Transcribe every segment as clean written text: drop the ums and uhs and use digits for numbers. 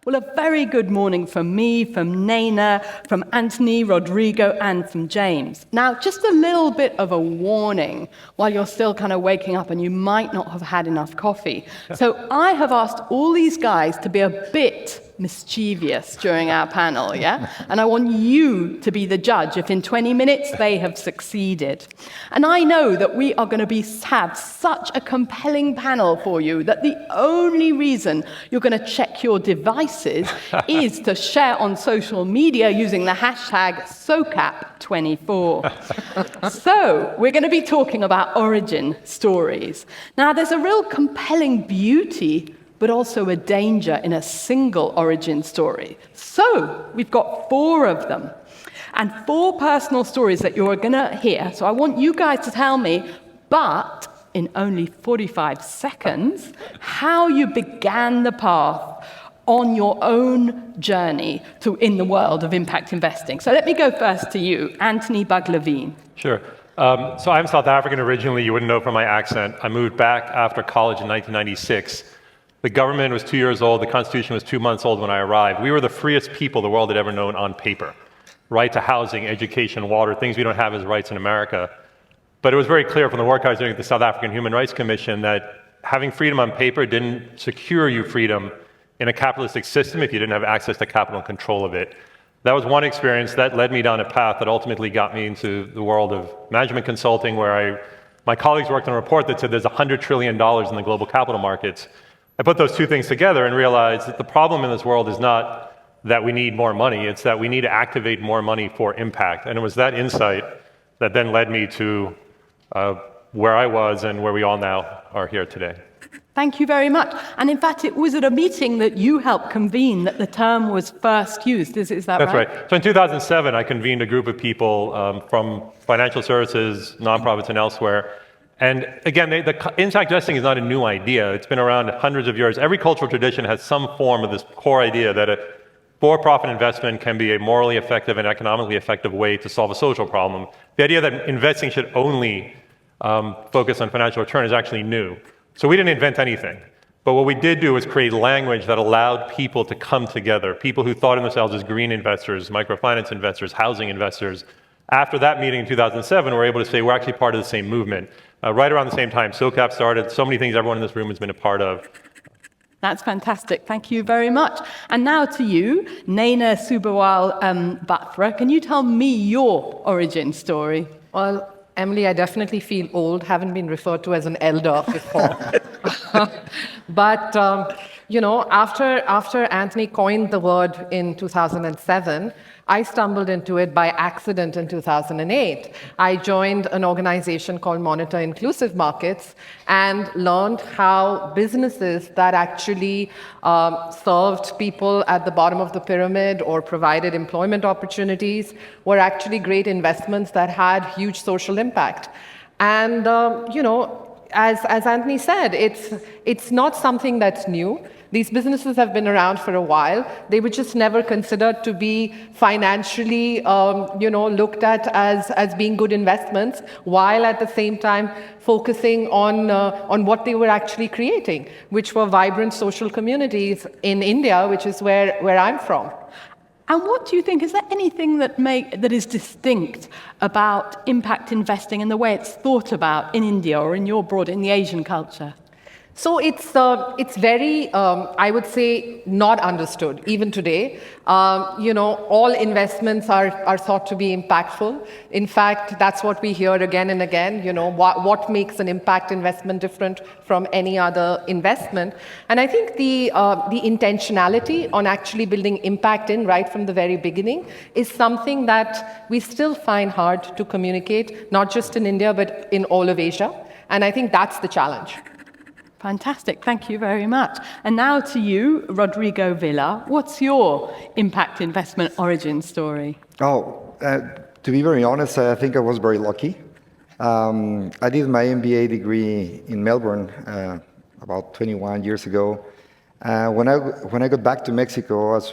Well, a very good morning from me, from Naina, from Anthony, Rodrigo, and from James. Now, just a little bit of a warning while you're still kind of waking up and you might not have had enough coffee. So I have asked all these guys to be a bit mischievous during our panel, yeah? And I want you to be the judge if in 20 minutes they have succeeded. And I know that we are going to have such a compelling panel for you that the only reason you're going to check your devices is to share on social media using the hashtag SOCAP24. So we're going to be talking about origin stories. Now, there's a real compelling beauty but also a danger in a single origin story. So we've got 4 of them, and 4 personal stories that you're going to hear. So I want you guys to tell me, but in only 45 seconds, how you began the path on your own journey in the world of impact investing. So let me go first to you, Anthony Buglavine. Sure. So I'm South African originally. You wouldn't know from my accent. I moved back after college in 1996. The government was 2 years old. The Constitution was 2 months old when I arrived. We were the freest people the world had ever known on paper. Right to housing, education, water, things we don't have as rights in America. But it was very clear from the work I was doing at the South African Human Rights Commission that having freedom on paper didn't secure you freedom in a capitalistic system if you didn't have access to capital and control of it. That was one experience that led me down a path that ultimately got me into the world of management consulting, where my colleagues worked on a report that said there's $100 trillion in the global capital markets. I put those 2 things together and realized that the problem in this world is not that we need more money, it's that we need to activate more money for impact. And it was that insight that then led me to where I was and where we all now are here today. Thank you very much. And in fact, it was at a meeting that you helped convene that the term was first used. Is that right? That's right. So in 2007, I convened a group of people from financial services, nonprofits, and elsewhere. And again, the impact investing is not a new idea. It's been around hundreds of years. Every cultural tradition has some form of this core idea that a for-profit investment can be a morally effective and economically effective way to solve a social problem. The idea that investing should only focus on financial return is actually new. So we didn't invent anything. But what we did do was create language that allowed people to come together, people who thought of themselves as green investors, microfinance investors, housing investors. After that meeting in 2007, we're able to say we're actually part of the same movement. Right around the same time, SOCAP started. So many things everyone in this room has been a part of. That's fantastic. Thank you very much. And now to you, Naina Subawal Batra. Can you tell me your origin story? Well, Emily, I definitely feel old. Haven't been referred to as an elder before. But, after Anthony coined the word in 2007, I stumbled into it by accident in 2008. I joined an organization called Monitor Inclusive Markets and learned how businesses that actually served people at the bottom of the pyramid or provided employment opportunities were actually great investments that had huge social impact. And, as Anthony said, it's not something that's new. These businesses have been around for a while. They were just never considered to be financially, looked at as being good investments, while at the same time focusing on what they were actually creating, which were vibrant social communities in India, which is where I'm from. And what do you think, is there anything that is distinct about impact investing and the way it's thought about in India or in the Asian culture? So it's very, I would say, not understood, even today. All investments are thought to be impactful. In fact, that's what we hear again and again, what makes an impact investment different from any other investment. And I think the intentionality on actually building impact in right from the very beginning is something that we still find hard to communicate, not just in India, but in all of Asia. And I think that's the challenge. Fantastic. Thank you very much. And now to you, Rodrigo Villa. What's your impact investment origin story? To be very honest, I think I was very lucky. I did my MBA degree in Melbourne about 21 years ago. When I got back to Mexico, I was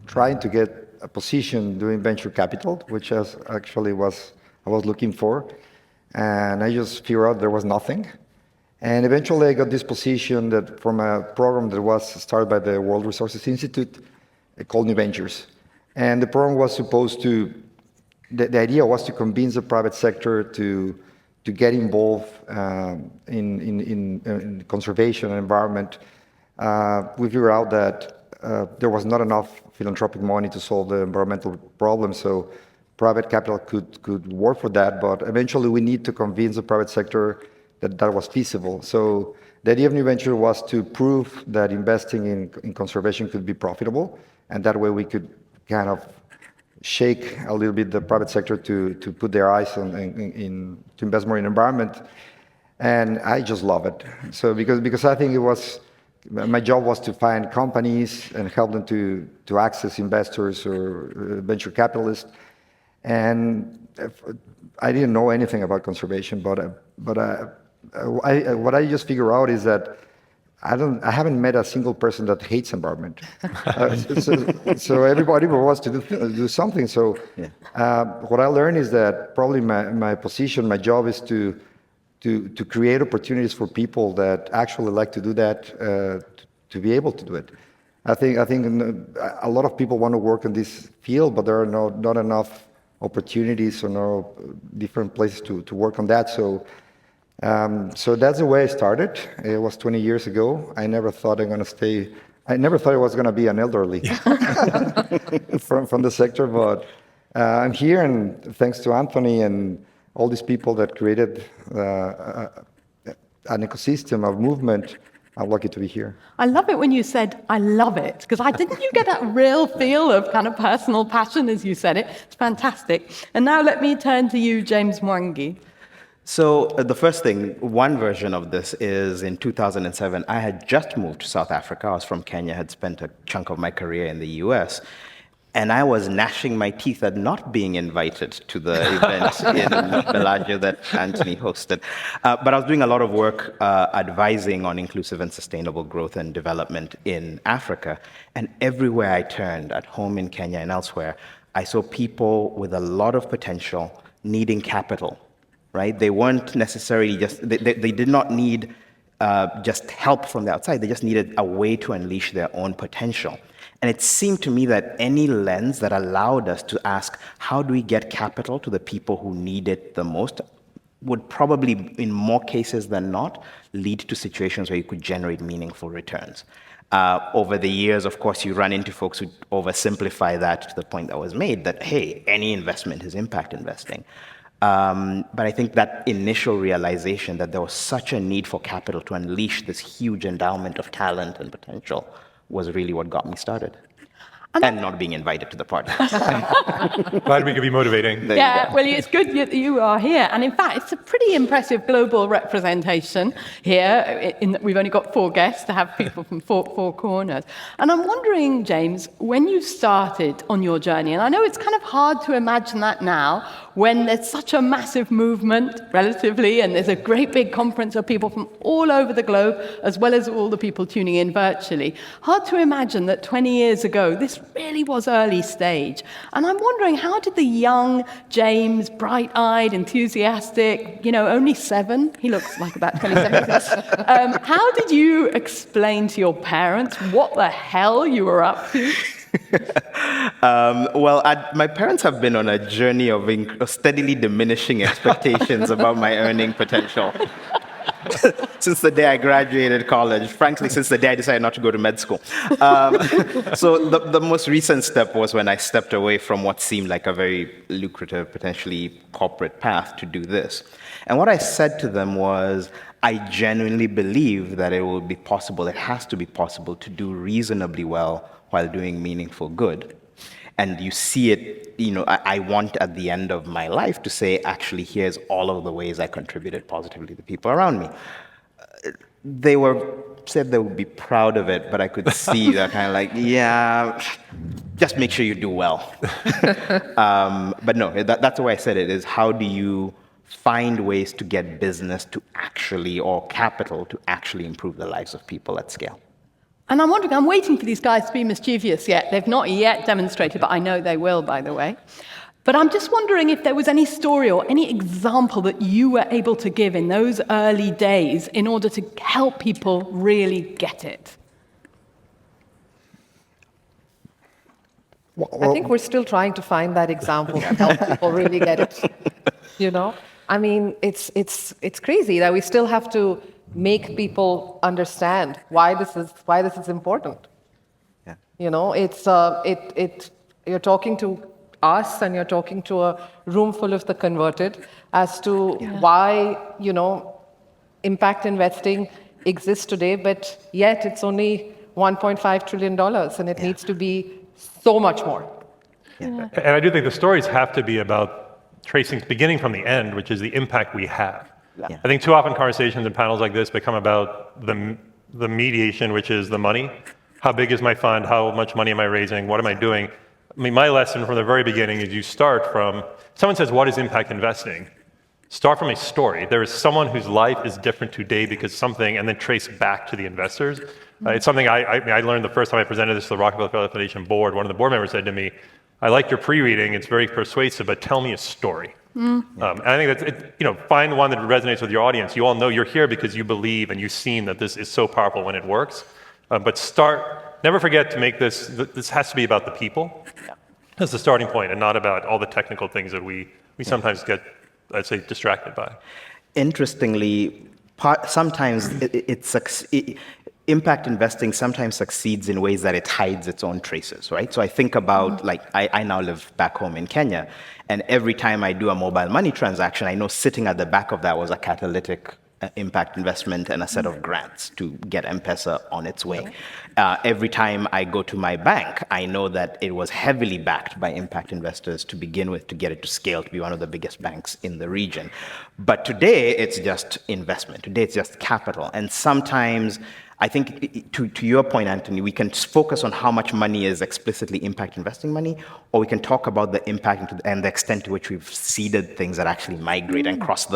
trying to get a position doing venture capital, which I was looking for. And I just figured out there was nothing. And eventually I got this position that from a program that was started by the World Resources Institute called New Ventures. And the program was supposed to, the idea was to convince the private sector to get involved in conservation and environment. We figured out that there was not enough philanthropic money to solve the environmental problem, so private capital could work for that, but eventually we need to convince the private sector that that was feasible. So the idea of New Venture was to prove that investing in conservation could be profitable, and that way we could kind of shake a little bit the private sector to put their eyes on to invest more in environment. And I just love it. So because I think it was, my job was to find companies and help them to access investors or venture capitalists. And I didn't know anything about conservation, but what I just figure out is that I haven't met a single person that hates environment. So everybody wants to do something. So what I learned is that probably my position, my job is to create opportunities for people that actually like to do that, to be able to do it. I think a lot of people want to work in this field, but there are not enough opportunities or no different places to work on that. So that's the way I started. It was 20 years ago. I never thought I was going to be an elderly from the sector, but I'm here, and thanks to Anthony and all these people that created an ecosystem of movement, I'm lucky to be here. I love it when you said, I love it, because didn't you get that real feel of kind of personal passion as you said it? It's fantastic. And now let me turn to you, James Mwangi. So the first thing, one version of this is in 2007, I had just moved to South Africa. I was from Kenya, had spent a chunk of my career in the US. And I was gnashing my teeth at not being invited to the event in Bellagio that Anthony hosted. But I was doing a lot of work advising on inclusive and sustainable growth and development in Africa. And everywhere I turned, at home in Kenya and elsewhere, I saw people with a lot of potential needing capital, right? They weren't necessarily they did not need just help from the outside. They just needed a way to unleash their own potential. And it seemed to me that any lens that allowed us to ask, how do we get capital to the people who need it the most, would probably, in more cases than not, lead to situations where you could generate meaningful returns. Over the years, of course, you run into folks who oversimplify that to the point that was made, that, hey, any investment is impact investing. But I think that initial realization that there was such a need for capital to unleash this huge endowment of talent and potential was really what got me started. And not being invited to the party. Glad we could be motivating. Yeah, well, it's good that you are here. And in fact, it's a pretty impressive global representation here. We've only got 4 guests to have people from four corners. And I'm wondering, James, when you started on your journey, and I know it's kind of hard to imagine that now, when there's such a massive movement, relatively, and there's a great big conference of people from all over the globe, as well as all the people tuning in virtually. Hard to imagine that 20 years ago, this really was early stage. And I'm wondering, how did the young James, bright-eyed, enthusiastic, only 7, he looks like about 27, how did you explain to your parents what the hell you were up to? My parents have been on a journey of steadily diminishing expectations about my earning potential. Since the day I graduated college, frankly, since the day I decided not to go to med school. So the most recent step was when I stepped away from what seemed like a very lucrative, potentially corporate path to do this. And what I said to them was, I genuinely believe that it will be possible, it has to be possible to do reasonably well while doing meaningful good. And you see it, I want at the end of my life to say, actually, here's all of the ways I contributed positively to people around me. They said they would be proud of it, but I could see that kind of like, yeah, just make sure you do well. But no, that's the way I said it, is how do you find ways to get business to actually, or capital to actually improve the lives of people at scale? And I'm wondering, I'm waiting for these guys to be mischievous yet. They've not yet demonstrated, but I know they will, by the way. But I'm just wondering if there was any story or any example that you were able to give in those early days in order to help people really get it. I think we're still trying to find that example to help people really get it. You know, I mean, it's crazy that we still have to make people understand why this is important. Yeah. You know, you're talking to us and you're talking to a room full of the converted as to why, you know, impact investing exists today, but yet it's only $1.5 trillion and it needs to be so much more. And I do think the stories have to be about tracing, beginning from the end, which is the impact we have. Yeah. I think too often conversations and panels like this become about the mediation, which is the money. How big is my fund? How much money am I raising? What am I doing? I mean, my lesson from the very beginning is you start from, someone says, what is impact investing? Start from a story. There is someone whose life is different today because something, and then trace back to the investors. It's something I learned the first time I presented this to the Rockefeller Foundation board. One of the board members said to me, I like your pre-reading, it's very persuasive, but tell me a story. And I think that's, find one that resonates with your audience. You all know you're here because you believe and you've seen that this is so powerful when it works. But never forget to make this has to be about the people. That's the starting point and not about all the technical things that we sometimes get, I'd say, distracted by. Interestingly, sometimes impact investing sometimes succeeds in ways that it hides its own traces, right? So I think about, I now live back home in Kenya, and every time I do a mobile money transaction, I know sitting at the back of that was a catalytic impact investment and a set of grants to get M-Pesa on its way. Every time I go to my bank, I know that it was heavily backed by impact investors to begin with to get it to scale to be one of the biggest banks in the region. But today, it's just investment. Today, it's just capital. And sometimes, I think, to your point, Anthony, we can focus on how much money is explicitly impact investing money, or we can talk about the impact and the extent to which we've seeded things that actually migrate and cross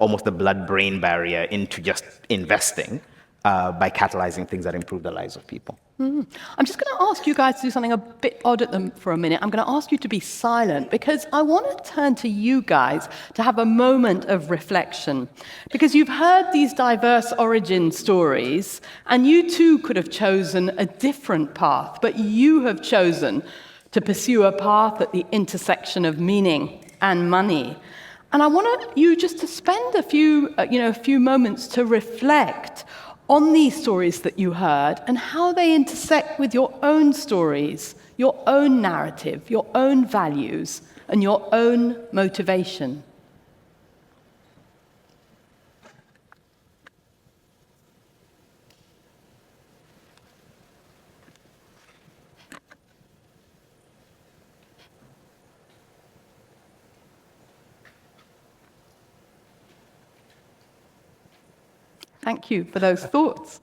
almost the blood-brain barrier into just investing by catalyzing things that improve the lives of people. I'm just going to ask you guys to do something a bit odd at them for a minute. I'm going to ask you to be silent because I want to turn to you guys to have a moment of reflection. Because you've heard these diverse origin stories, and you too could have chosen a different path, but you have chosen to pursue a path at the intersection of meaning and money. And I want you just to spend a few moments to reflect on these stories that you heard and how they intersect with your own stories, your own narrative, your own values, and your own motivation. Thank you for those thoughts.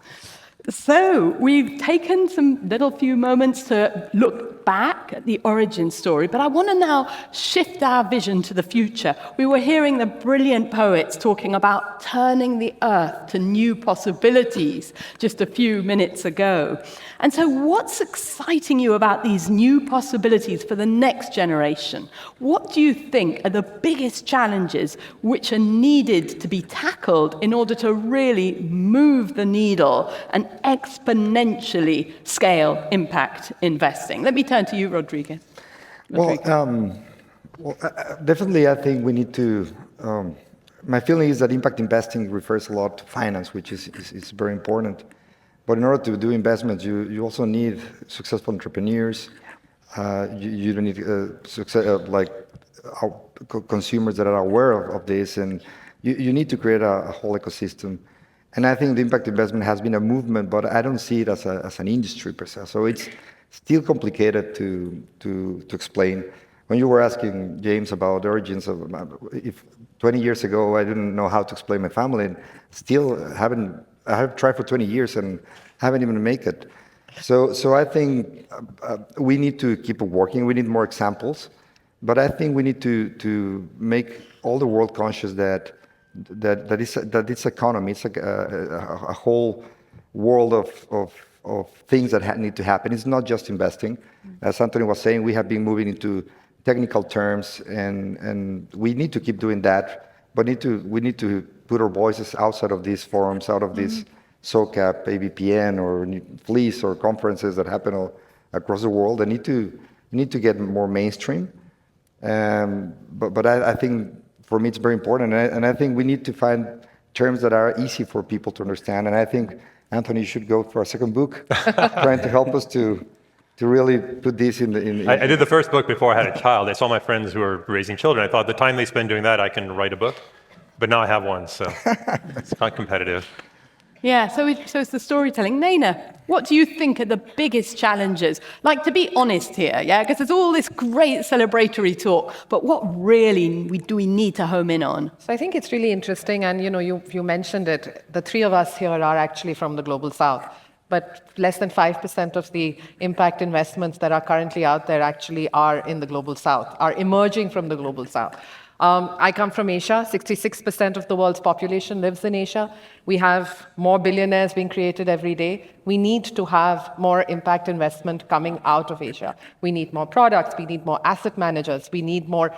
So we've taken some few moments to look back at the origin story, but I want to now shift our vision to the future. We were hearing the brilliant poets talking about turning the earth to new possibilities just a few minutes ago. And so what's exciting you about these new possibilities for the next generation? What do you think are the biggest challenges which are needed to be tackled in order to really move the needle and exponentially scale impact investing? Let me turn to you, Rodrigo. Definitely, I think we need to. My feeling is that impact investing refers a lot to finance, which is very important. But in order to do investments, you also need successful entrepreneurs. You don't need consumers that are aware of this, and you need to create a whole ecosystem. And I think the impact investment has been a movement, but I don't see it as an industry per se. So it's still complicated to explain. When you were asking James about the origins of, if 20 years ago I didn't know how to explain my family, and still I have tried for 20 years and haven't even made it. So I think we need to keep working. We need more examples, but I think we need to make all the world conscious that this economy, it's like a whole world of things that need to happen. It's not just investing. As Anthony was saying, we have been moving into technical terms, and we need to keep doing that, but we need to put our voices outside of these forums, out of these SOCAP, ABPN, or FLEECE, or conferences that happen across the world. They need to get more mainstream. But I think for me it's very important, and I think we need to find terms that are easy for people to understand. And I think, Anthony, you should go for a second book, trying to help us to really put this in. I did the first book before I had a child. I saw my friends who were raising children. I thought the time they spend doing that, I can write a book. But now I have one, so it's not competitive. Yeah, so it's the storytelling. Naina, what do you think are the biggest challenges? Like, to be honest here, yeah, because there's all this great celebratory talk, but what really do we need to home in on? So I think it's really interesting, and you mentioned it. The three of us here are actually from the Global South, but less than 5% of the impact investments that are currently out there actually are in the Global South, are emerging from the Global South. I come from Asia. 66% of the world's population lives in Asia. We have more billionaires being created every day. We need to have more impact investment coming out of Asia. We need more products. We need more asset managers. We need more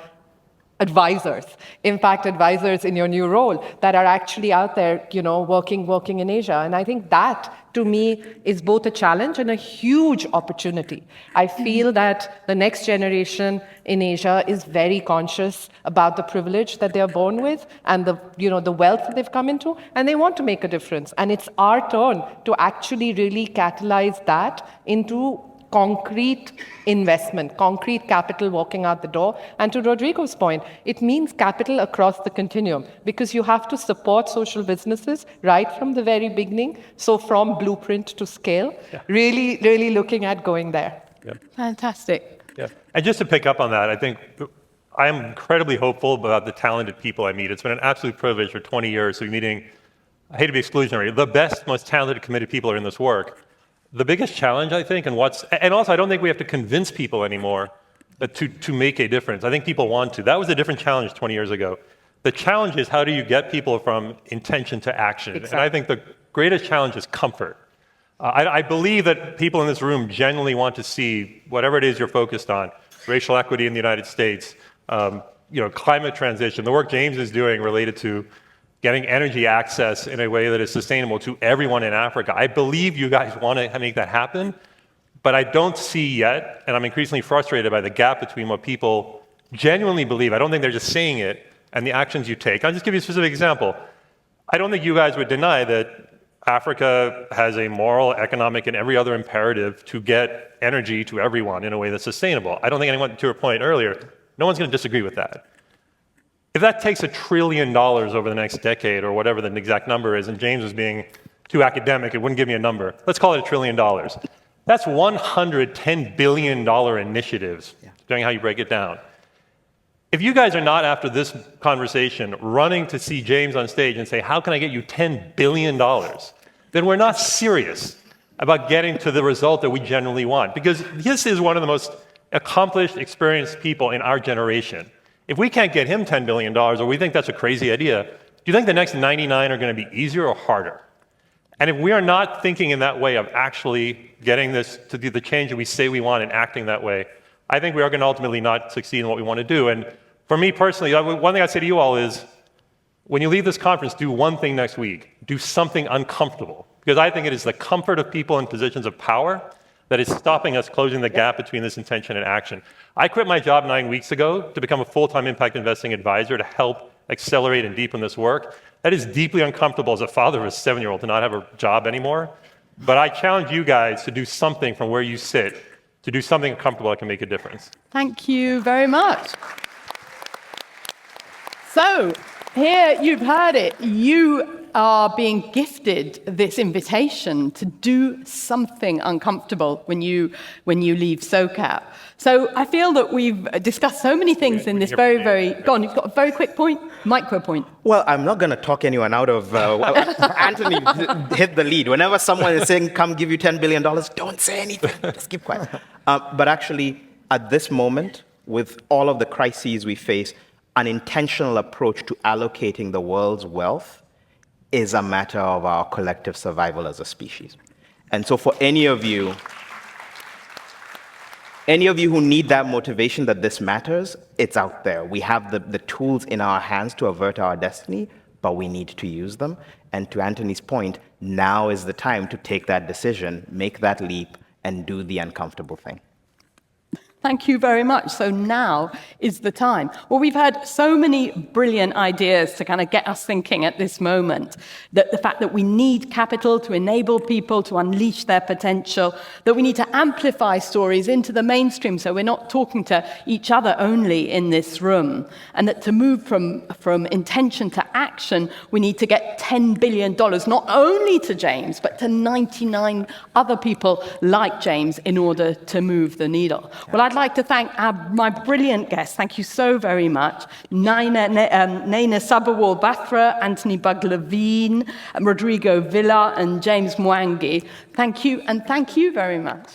advisors, impact advisors in your new role that are actually out there, working in Asia. And I think that, to me, is both a challenge and a huge opportunity. I feel that the next generation in Asia is very conscious about the privilege that they're born with and the wealth that they've come into, and they want to make a difference. And it's our turn to actually really catalyze that into concrete investment, concrete capital walking out the door. And to Rodrigo's point, it means capital across the continuum, because you have to support social businesses right from the very beginning. So from blueprint to scale, really, really looking at going there. Yeah. Fantastic. Yeah. And just to pick up on that, I think I am incredibly hopeful about the talented people I meet. It's been an absolute privilege for 20 years to be meeting, I hate to be exclusionary, the best, most talented, committed people are in this work. The biggest challenge, I think, and also I don't think we have to convince people anymore that to make a difference. I think people want to. That was a different challenge 20 years ago. The challenge is, how do you get people from intention to action? Exactly. And I think the greatest challenge is comfort. I believe that people in this room genuinely want to see whatever it is you're focused on: racial equity in the United States, climate transition, the work James is doing related to getting energy access in a way that is sustainable to everyone in Africa. I believe you guys want to make that happen, but I don't see yet, and I'm increasingly frustrated by the gap between what people genuinely believe. I don't think they're just saying it, and the actions you take. I'll just give you a specific example. I don't think you guys would deny that Africa has a moral, economic, and every other imperative to get energy to everyone in a way that's sustainable. I don't think anyone, to your point earlier, no one's going to disagree with that. If that takes $1 trillion over the next decade, or whatever the exact number is, and James was being too academic, it wouldn't give me a number. Let's call it $1 trillion. That's $110 billion initiatives, depending how you break it down. If you guys are not, after this conversation, running to see James on stage and say, how can I get you $10 billion? Then we're not serious about getting to the result that we generally want. Because this is one of the most accomplished, experienced people in our generation. If we can't get him $10 billion, or we think that's a crazy idea, do you think the next 99 are going to be easier or harder? And if we are not thinking in that way of actually getting this to do the change that we say we want and acting that way, I think we are going to ultimately not succeed in what we want to do. And for me personally, one thing I say to you all is, when you leave this conference, do one thing next week. Do something uncomfortable. Because I think it is the comfort of people in positions of power that is stopping us closing the gap between this intention and action. I quit my job 9 weeks ago to become a full-time impact investing advisor to help accelerate and deepen this work. That is deeply uncomfortable as a father of a 7-year-old to not have a job anymore. But I challenge you guys to do something from where you sit, to do something uncomfortable that can make a difference. Thank you very much. So, here you've heard it. You are being gifted this invitation to do something uncomfortable when you leave SOCAP. So I feel that we've discussed so many things in this very... Go on, you've got a very quick point, micro point. Well, I'm not going to talk anyone out of... Anthony hit the lead. Whenever someone is saying, come give you $10 billion, don't say anything. Just keep quiet. But actually, at this moment, with all of the crises we face, an intentional approach to allocating the world's wealth is a matter of our collective survival as a species. And so for any of you Any of you who need that motivation that this matters, it's out there. We have the tools in our hands to avert our destiny, but we need to use them. And to Anthony's point, now is the time to take that decision, make that leap, and do the uncomfortable thing. Thank you very much. So now is the time. Well, we've had so many brilliant ideas to kind of get us thinking at this moment. That the fact that we need capital to enable people to unleash their potential, that we need to amplify stories into the mainstream so we're not talking to each other only in this room, and that to move from intention to action, we need to get $10 billion, not only to James, but to 99 other people like James in order to move the needle. Well, I'd like to thank my brilliant guests. Thank you so very much. Naina Sabawal Batra, Anthony Buglavine, Rodrigo Villa, and James Mwangi. Thank you, and thank you very much.